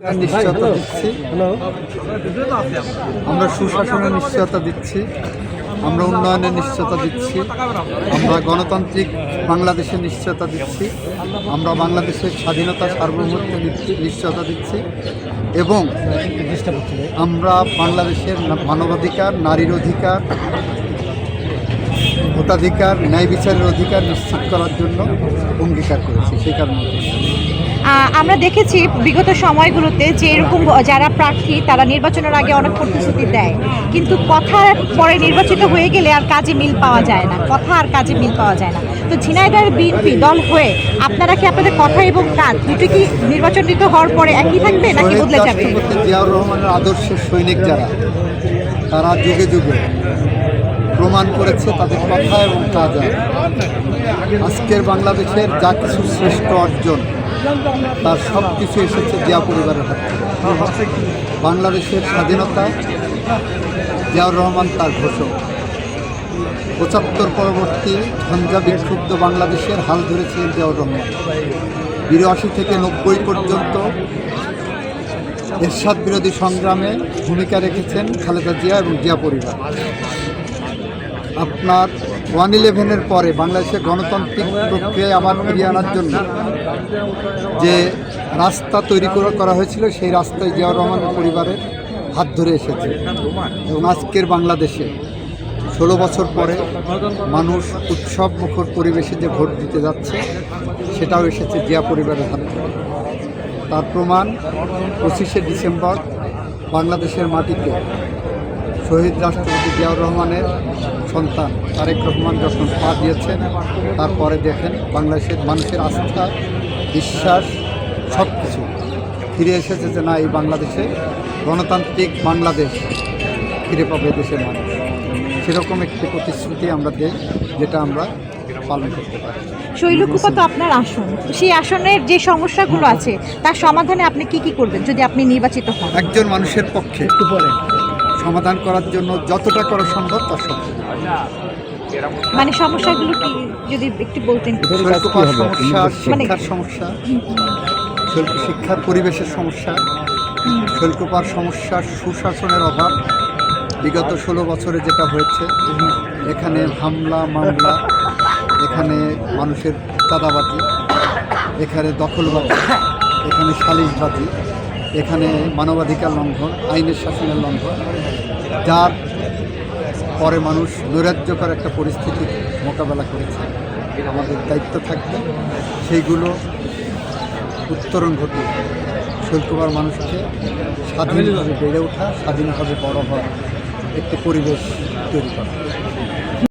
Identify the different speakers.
Speaker 1: নিশ্চয়তা দিচ্ছি, আমরা সুশাসনের নিশ্চয়তা দিচ্ছি, আমরা উন্নয়নের নিশ্চয়তা দিচ্ছি, আমরা গণতান্ত্রিক বাংলাদেশের নিশ্চয়তা দিচ্ছি, আমরা বাংলাদেশের স্বাধীনতা সার্বভৌমত্বের নিশ্চয়তা দিচ্ছি এবং আমরা বাংলাদেশের মানবাধিকার, নারীর অধিকার, ভোটাধিকার, ন্যায় বিচারের অধিকার নিশ্চিত করার জন্য অঙ্গীকার করেছি। সেই কারণে
Speaker 2: আমরা দেখেছি বিগত সময়গুলোতে যে এরকম যারা প্রার্থী তারা নির্বাচনের আগে অনেক প্রতিশ্রুতি দেয়, কিন্তু কথার পরে নির্বাচিত হয়ে গেলে আর কাজে মিল পাওয়া যায় না, কথা আর কাজে মিল পাওয়া যায় না। তো ঝিনাইদহের বিএনপি দল হয়ে আপনারা কি আপনাদের কথা এবং কাজ দুটো কি নির্বাচনিত হওয়ার পরে একই থাকবে নাকি বদলে যাবে?
Speaker 1: জিয়াউর রহমানের আদর্শের সৈনিক যারা, তারা যুগে যুগে প্রমাণ করেছে তাদের কথা এবং কাজ। আজকের বাংলাদেশের যা কিছু শ্রেষ্ঠ অর্জন তার সব কিছু এসেছে জিয়া পরিবারের হাত থেকে। বাংলাদেশের স্বাধীনতা জিয়াউর রহমান তার ঘোষক। ৭৫ পরবর্তী ঝঞ্ঝা বিক্ষুব্ধ বাংলাদেশের হাল ধরেছিলেন জিয়াউর রহমান। ৮২ থেকে ৯০ পর্যন্ত এরশাদ বিরোধী সংগ্রামে ভূমিকা রেখেছেন খালেদা জিয়া এবং জিয়া পরিবার। আপনার 1/11-এর পরে বাংলাদেশের গণতান্ত্রিক প্রক্রিয়ায় আবার ফিরিয়ে আনার জন্য যে রাস্তা তৈরি করা হয়েছিল, সেই রাস্তায় জিয়াউর রহমানের পরিবারের হাত ধরে এসেছে এবং আজকের বাংলাদেশে 16 বছর পরে মানুষ উৎসব মুখর পরিবেশে যে ভোট দিতে যাচ্ছে, সেটাও এসেছে জিয়া পরিবারের হাত ধরে। তার প্রমাণ 25শে ডিসেম্বর বাংলাদেশের মাটিতে শহীদ রাষ্ট্রপতি জিয়াউর রহমানের সন্তান তারেক রহমান যখন পা দিয়েছেন, তারপরে দেখেন বাংলাদেশের মানুষের আস্থা, বিশ্বাস সব কিছু ফিরে এসেছে যে না, এই বাংলাদেশে গণতান্ত্রিক বাংলাদেশ ফিরে পাবে দেশের মানুষ। সেরকম একটি প্রতিশ্রুতি আমরা দিই, যেটা আমরা পালন করতে পারি।
Speaker 2: শৈলকুপা তো আপনার আসন, সেই আসনের যে সমস্যাগুলো আছে তার সমাধানে আপনি কি করবেন যদি আপনি নির্বাচিত হন?
Speaker 1: একজন মানুষের পক্ষে একটু পরে সমাধান করার জন্য যতটা করা সম্ভব তার সম্ভব।
Speaker 2: মানে সমস্যাগুলো কি যদি একটু বলতেন?
Speaker 1: শৈলকুপার সমস্যা, শিক্ষার সমস্যা, শিক্ষার পরিবেশের সমস্যা, শৈলকুপার সমস্যা, সুশাসনের অভাব। বিগত 16 বছরে যেটা হয়েছে, এখানে হামলা মামলা, এখানে মানুষের চাঁদাবাজি, এখানে দখলবাজি, এখানে সালিশবাজি, এখানে মানবাধিকার লঙ্ঘন, আইনের শাসনের লঙ্ঘন, যার পরে মানুষ নৈরাজ্যকর একটা পরিস্থিতির মোকাবেলা করেছে। আমাদের দায়িত্ব থাকবে সেইগুলো উত্তরণ ঘটিয়ে শৈলকুপার মানুষকে স্বাধীনভাবে বেড়ে ওঠা, স্বাধীনভাবে বড় হওয়ার একটি পরিবেশ তৈরি করা।